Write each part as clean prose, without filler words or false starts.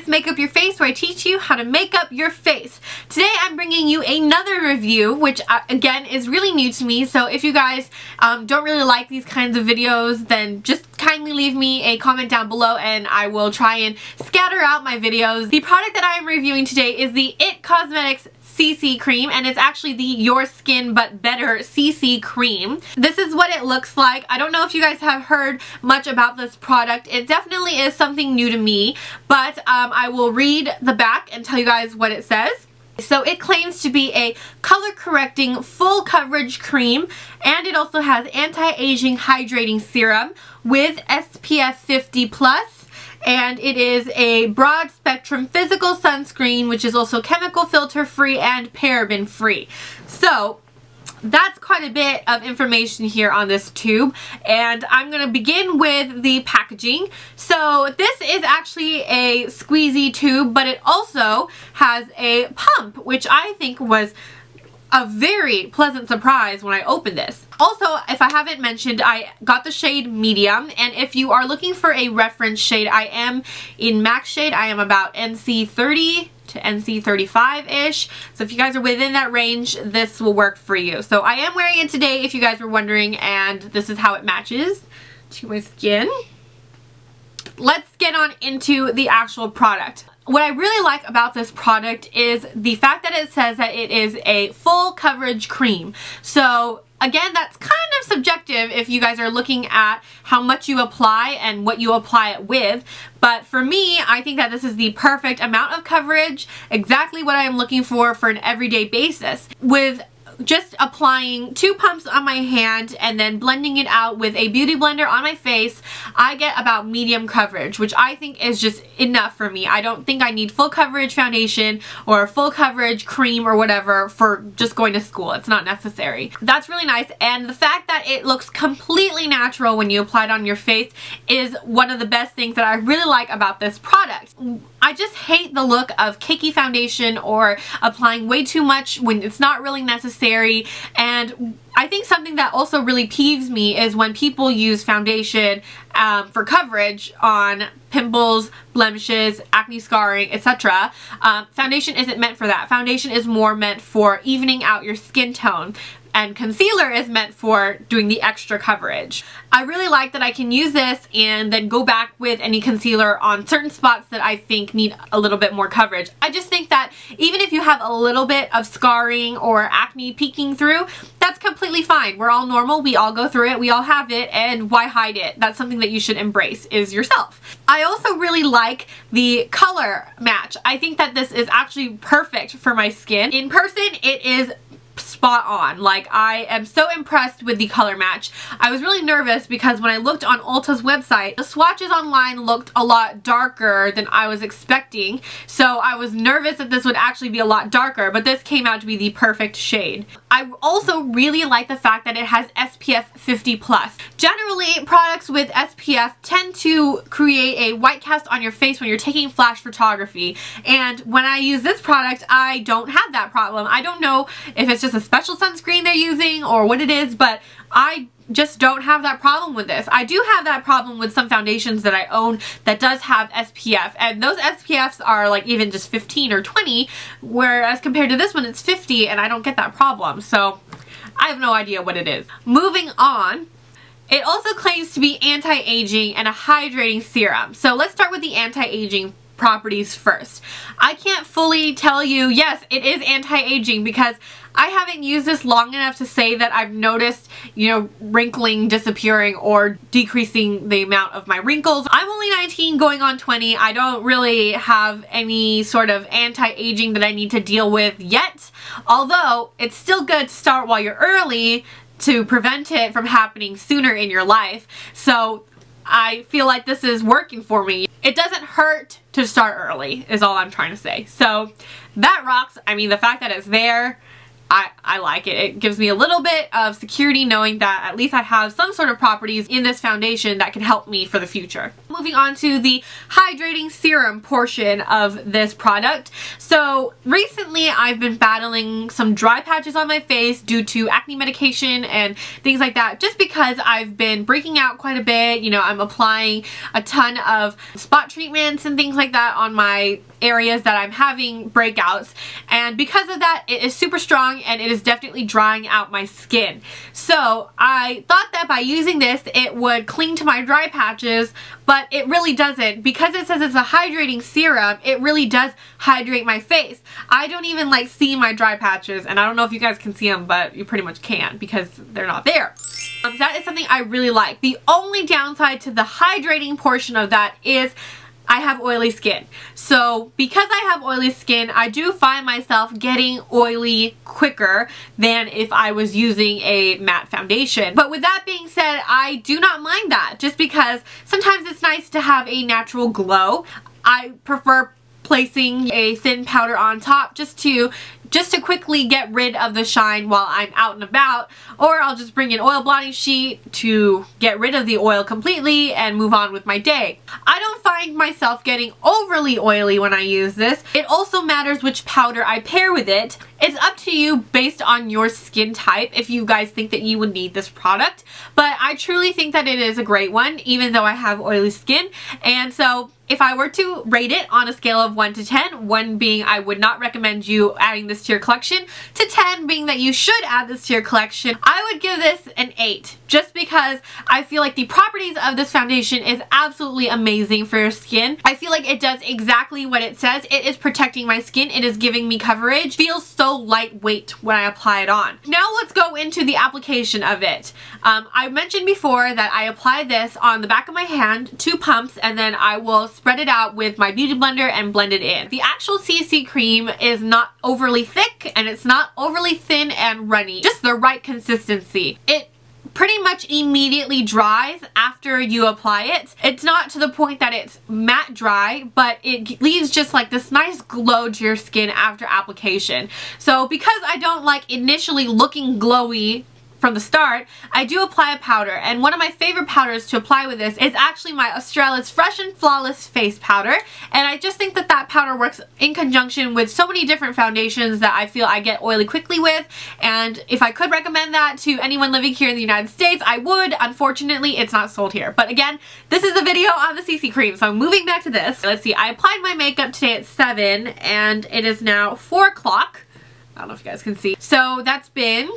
Kiss Makeup Your Face, where I teach you how to make up your face. Today I'm bringing you another review, which again is really new to me, so if you guys don't really like these kinds of videos, then just kindly leave me a comment down below and I will try and scatter out my videos. The product that I am reviewing today is the IT Cosmetics CC cream, and it's actually the Your Skin But Better CC cream. This is what it looks like. I don't know if you guys have heard much about this product. It definitely is something new to me, but I will read the back and tell you guys what it says. So it claims to be a color correcting full coverage cream, and it also has anti-aging hydrating serum with SPF 50+. And it is a broad spectrum physical sunscreen, which is also chemical filter free and paraben free. So that's quite a bit of information here on this tube, and I'm going to begin with the packaging. So this is actually a squeezy tube, but it also has a pump, which I think was a very pleasant surprise when I opened this. Also, if I haven't mentioned, I got the shade medium, and if you are looking for a reference shade, I am in MAC shade. I am about NC 30 to NC 35-ish. So if you guys are within that range, this will work for you. So I am wearing it today, if you guys were wondering, and this is how it matches to my skin. Let's get on into the actual product. What I really like about this product is the fact that it says that it is a full coverage cream. So again, that's kind of subjective if you guys are looking at how much you apply and what you apply it with. But for me, I think that this is the perfect amount of coverage, exactly what I'm looking for an everyday basis. With just applying 2 pumps on my hand and then blending it out with a beauty blender on my face, I get about medium coverage, which I think is just enough for me. I don't think I need full coverage foundation or full coverage cream or whatever for just going to school. It's not necessary. That's really nice, and the fact that it looks completely natural when you apply it on your face is one of the best things that I really like about this product. I just hate the look of cakey foundation or applying way too much when it's not really necessary. And I think something that also really peeves me is when people use foundation for coverage on pimples, blemishes, acne scarring, etc. Foundation isn't meant for that. Foundation is more meant for evening out your skin tone, and concealer is meant for doing the extra coverage. I really like that I can use this and then go back with any concealer on certain spots that I think need a little bit more coverage. I just think that even if you have a little bit of scarring or acne peeking through, that's completely fine. We're all normal, we all go through it, we all have it, and why hide it? That's something that you should embrace, is yourself. I also really like the color match. I think that this is actually perfect for my skin. In person, it is spot on. Like, I am so impressed with the color match. I was really nervous because when I looked on Ulta's website, the swatches online looked a lot darker than I was expecting, so I was nervous that this would actually be a lot darker, but this came out to be the perfect shade. I also really like the fact that it has SPF 50+. Generally, products with SPF tend to create a white cast on your face when you're taking flash photography, and when I use this product, I don't have that problem. I don't know if it's just a special sunscreen they're using or what it is, but I just don't have that problem with this. I do have that problem with some foundations that I own that does have SPF, and those SPFs are like even just 15 or 20, whereas compared to this one it's 50, and I don't get that problem, so I have no idea what it is. Moving on, it also claims to be anti-aging and a hydrating serum. So let's start with the anti-aging properties first. I can't fully tell you, yes, it is anti-aging, because I haven't used this long enough to say that I've noticed, you know, wrinkling disappearing or decreasing the amount of my wrinkles. I'm only 19 going on 20. I don't really have any sort of anti-aging that I need to deal with yet, although it's still good to start while you're early to prevent it from happening sooner in your life. So I feel like this is working for me. It doesn't hurt to start early, is all I'm trying to say. So that rocks. I mean, the fact that it's there, I like it. It gives me a little bit of security knowing that at least I have some sort of properties in this foundation that can help me for the future. Moving on to the hydrating serum portion of this product. So recently I've been battling some dry patches on my face due to acne medication and things like that, just because I've been breaking out quite a bit. You know, I'm applying a ton of spot treatments and things like that on my areas that I'm having breakouts, and because of that it is super strong and it is definitely drying out my skin. So I thought that by using this it would cling to my dry patches, but it really doesn't. Because it says it's a hydrating serum, it really does hydrate my face. I don't even like see my dry patches, and I don't know if you guys can see them, but you pretty much can because they're not there. That is something I really like. The only downside to the hydrating portion of that is I have oily skin. So because I have oily skin, I do find myself getting oily quicker than if I was using a matte foundation. But with that being said, I do not mind that, just because sometimes it's nice to have a natural glow. I prefer placing a thin powder on top just to quickly get rid of the shine while I'm out and about, or I'll just bring an oil blotting sheet to get rid of the oil completely and move on with my day. I don't find myself getting overly oily when I use this. It also matters which powder I pair with it. It's up to you based on your skin type if you guys think that you would need this product, but I truly think that it is a great one even though I have oily skin. And so if I were to rate it on a scale of 1 to 10, 1 being I would not recommend you adding this to your collection, to 10 being that you should add this to your collection, I would give this an 8, just because I feel like the properties of this foundation is absolutely amazing for your skin. I feel like it does exactly what it says. It is protecting my skin. It is giving me coverage. Feels so lightweight when I apply it on. Now let's go into the application of it. I mentioned before that I apply this on the back of my hand, 2 pumps, and then I will spread it out with my beauty blender and blend it in. The actual CC cream is not overly thick and it's not overly thin and runny, just the right consistency. It pretty much immediately dries after you apply it. It's not to the point that it's matte dry, but it leaves just like this nice glow to your skin after application. So because I don't like initially looking glowy from the start, I do apply a powder, and one of my favorite powders to apply with this is actually my Australis Fresh and Flawless Face Powder, and I just think that that powder works in conjunction with so many different foundations that I feel I get oily quickly with, and if I could recommend that to anyone living here in the United States, I would. Unfortunately, it's not sold here. But again, this is a video on the CC cream, so moving back to this. Let's see, I applied my makeup today at 7, and it is now 4 o'clock. I don't know if you guys can see. So that's been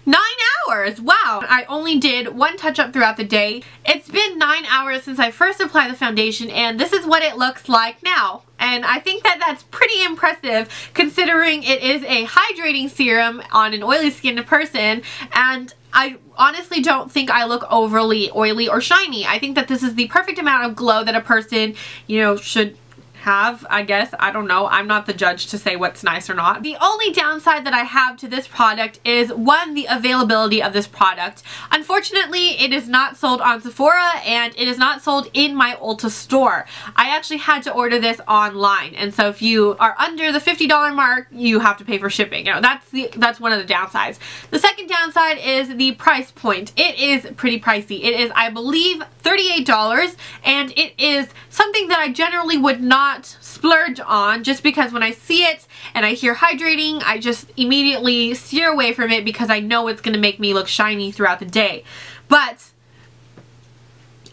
9 hours! Wow! I only did 1 touch-up throughout the day. It's been 9 hours since I first applied the foundation, and this is what it looks like now. And I think that that's pretty impressive considering it is a hydrating serum on an oily skinned person, and I honestly don't think I look overly oily or shiny. I think that this is the perfect amount of glow that a person, you know, should have, I guess. I don't know. I'm not the judge to say what's nice or not. The only downside that I have to this product is, 1, the availability of this product. Unfortunately, it is not sold on Sephora and it is not sold in my Ulta store. I actually had to order this online, and so if you are under the $50 mark, you have to pay for shipping. You know, that's one of the downsides. The second downside is the price point. It is pretty pricey. It is, I believe, $38, and it is something that I generally would not splurge on, just because when I see it and I hear hydrating, I just immediately steer away from it because I know it's going to make me look shiny throughout the day. But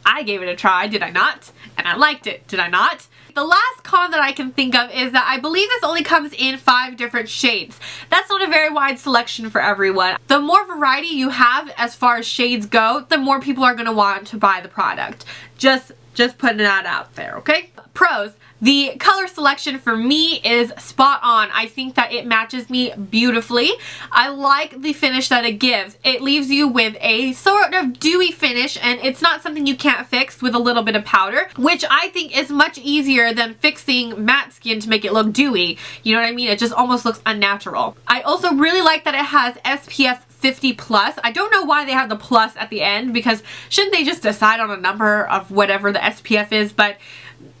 I gave it a try, did I not? And I liked it, did I not? The last con that I can think of is that I believe this only comes in 5 different shades. That's not a very wide selection for everyone. The more variety you have as far as shades go, the more people are going to want to buy the product. Just putting that out there, okay? Pros. The color selection for me is spot on. I think that it matches me beautifully. I like the finish that it gives. It leaves you with a sort of dewy finish, and it's not something you can't fix with a little bit of powder, which I think is much easier than fixing matte skin to make it look dewy. You know what I mean? It just almost looks unnatural. I also really like that it has SPF 50 plus. I don't know why they have the plus at the end, because shouldn't they just decide on a number of whatever the SPF is? But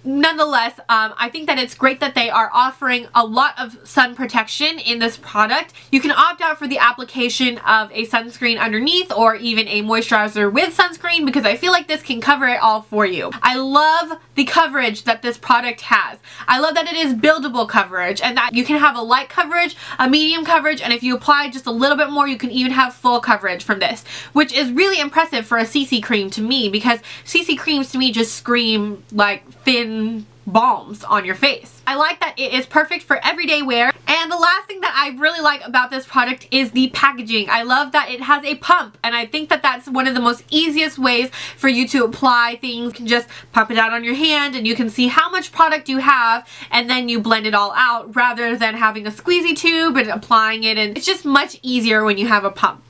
nonetheless, I think that it's great that they are offering a lot of sun protection in this product. You can opt out for the application of a sunscreen underneath or even a moisturizer with sunscreen, because I feel like this can cover it all for you. I love the coverage that this product has. I love that it is buildable coverage and that you can have a light coverage, a medium coverage, and if you apply just a little bit more, you can even have full coverage from this, which is really impressive for a CC cream to me, because CC creams to me just scream like thin balms on your face. I like that it is perfect for everyday wear. And the last thing that I really like about this product is the packaging. I love that it has a pump, and I think that that's one of the most easiest ways for you to apply things. You can just pump it out on your hand and you can see how much product you have, and then you blend it all out rather than having a squeezy tube and applying it, and it's just much easier when you have a pump.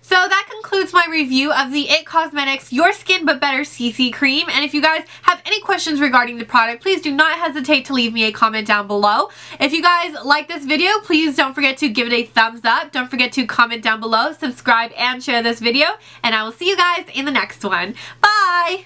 So that concludes my review of the IT Cosmetics Your Skin But Better CC Cream. And if you guys have any questions regarding the product, please do not hesitate to leave me a comment down below. If you guys like this video, please don't forget to give it a thumbs up. Don't forget to comment down below, subscribe, and share this video. And I will see you guys in the next one. Bye!